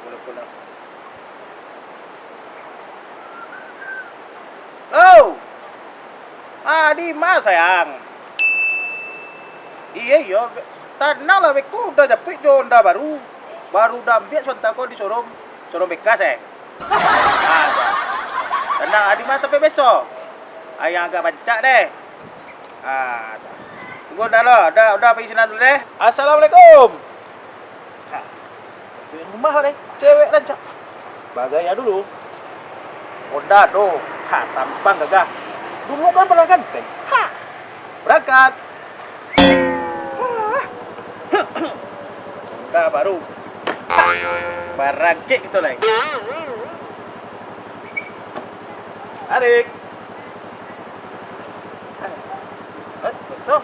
Pulang. Oh, di mana sayang? Iya, tanah lah beku udah japik jo onda baru udah ambil sontak kau di showroom bekas tenang, adi mana sampai besok. Yang agak bancak deh. Tunggu dah lo, udah pergi sini dulu deh. Assalamualaikum. Di rumah deh, cewek rancak. Bagaya dulu. Honda tuh, tampang gagah. Dulu kan pernah ganteng. Berangkat. Honda baru. Barang kek gitu lah. Tarik. Tuh.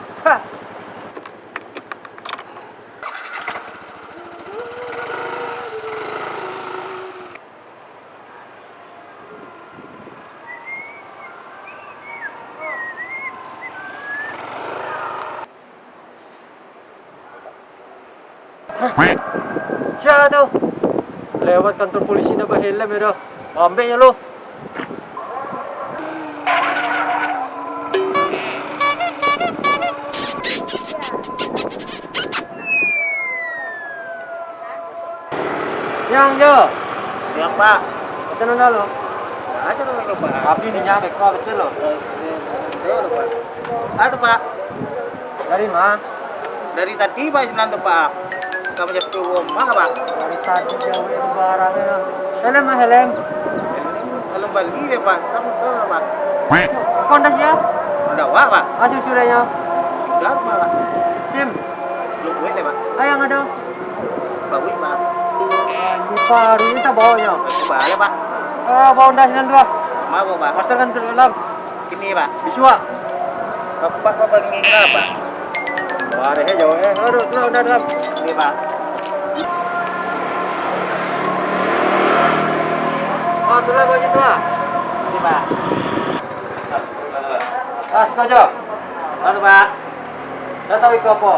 Siya tuh lewat kantor polisi na Bahela meron. Ambil niya lo. Yang jo. Siap, Pak. Ito na lo. Aja dulu, Pak. Tapi ni niya may ko betul lo. Pak. Pak. Dari mana? Dari tadi Pak Isnan tuh, Pak. Kamu jatuh ke rumah, Pak. Dari tadi jauh yang barangnya. Helm mah helm. Kalau balik deh, Pak. Kamu tahu, Pak. Kondas ya? Udah, Pak. Masih suranya. Udah, Pak. Sim. Belum gue deh, Pak. Ayang ada. Bawa, Pak. Di paru ini tak bawanya. Balik, Pak. Bawa undasan dua. Mau, Pak. Master kan dalam. Ini, Pak. Bisua. Bapak ngingin apa? Wah, deh jauh ya. Aduh, udah dalam. Ini, Pak. Oh, itulah baju tua. Ini, Pak. Setuju. Lalu, Pak. Dah tahu itu apa?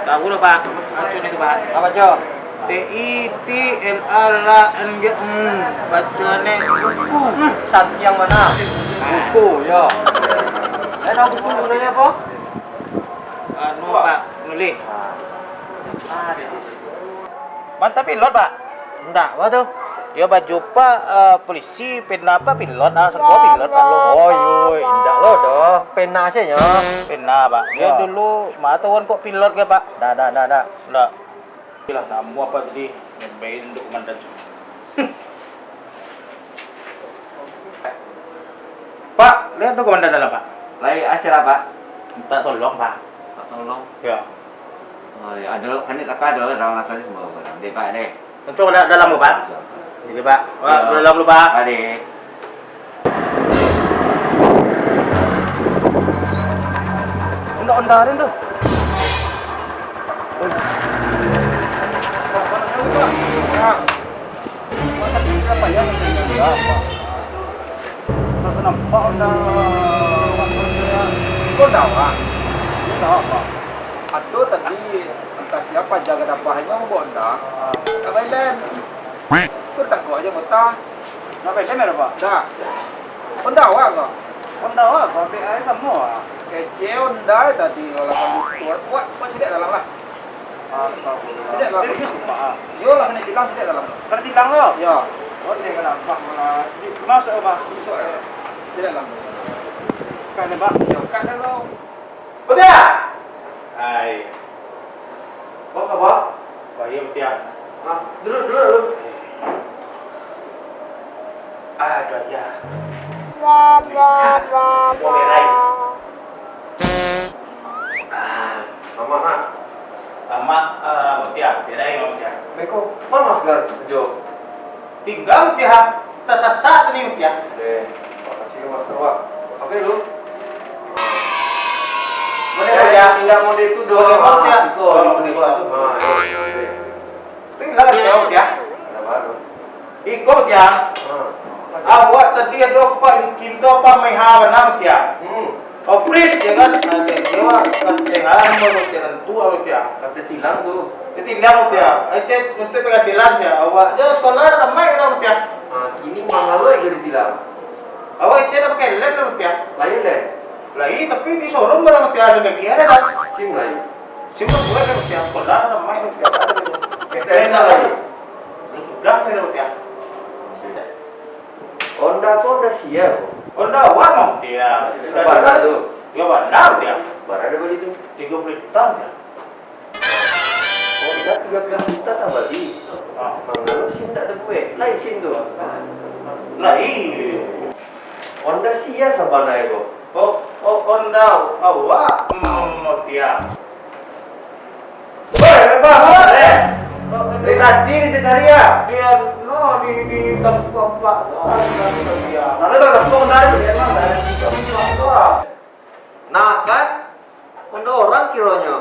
Tahu loh, Pak. Bacaan itu, Pak. Apa Jo? TITLANG. Bacaannya buku. Satu yang mana? Buku, ya. Dah tahu buku gunanya apa? Pak. Nulis. Mantap pilot, Pak. Enggak, apa tuh? Ya baju Pak polisi pena apa pilot sekolah pilot Pak lo. Oh, yoi, enggak lo dah. Pena sih ya. Pena Pak. Dia Ya. dulu matawan kok pilot ke Pak. Dah. Enggak. Bilang kamu apa jadi ngembain untuk komandan. Pak, lihat tuh komandan dalam Pak. Lagi acara Pak. Minta tolong Pak. Tolong. Ya. Oh, ya ada kan itu ada orang asal semua orang. Deh Pak deh. Untuk dalam Pak. Jadi Pak. Pak, dalam lu Pak. Ade. Undang-undangan tuh. Apa ya? Nampak udah kok dawa. Apa? Aduh tadi entah siapa jaga dapahnya mau bonda. Kabailen. Kur tak ko aja ngota. Ngapain sih mereka Pak? Dah. Bonda wa ko. Undawa, pabrik aja semua. Kece onda tadi olah kondutor. Buat tidak dalam lah. Tidak dalam. Yo lah kena bilang tidak dalam. Tertilang lo? Ya. Oh, ini kenapa malah masuk Pak? Besok tidak dalam. Kan Pak? Ya kan lo. Betul ya? Hai. Bawa ke bawah? Iya betul ya. Dulu. Ada dia. Mau merai. Mama. Sama betul ya. Merai betul ya. Meko, mana segar Jo? Tinggal betul ya. Tersesat ini betul ya. Deh, makasih Mas Terwa. Oke lu. Boleh ya. Enggak mau itu doang. Boleh, ya. Tinggal betul ya. Ikut ya. Awak tadi ada apa? Kindo apa mai hawa nama dia? Oprit ya kan, nah dewa kan dengan mau dengan tua ya, Kata tilang tuh. ditinggal ya, aja untuk pengadilan ya, awak ya sekolah ramai kan ya, Nah, kini mana lo yang jadi tilang? awak aja pakai lem ya, Lain deh. lagi tapi di showroom barang ya ada lagi ada kan, Sim lain. siapa boleh kan ya, sekolah ramai kan ya, Kena lagi. sudah kan ya, Honda kok udah siap. Honda awak mau dia, Mana tuh? ya benar dia, Mana ada beli tuh? 30 tahun ya, Oh, kita 13 juta tambah di. ah, Mana lo sim tak ada gue? Lain sim tuh. lah iya. Honda sia sama naik kok. Oh, Honda awak mau dia. Woi, apa? Dari tadi dicari ya? Dia no di tempat dia. Karena kalau kamu dari itu emang dari tempat doang. Nah kan? Honda orang kiranya.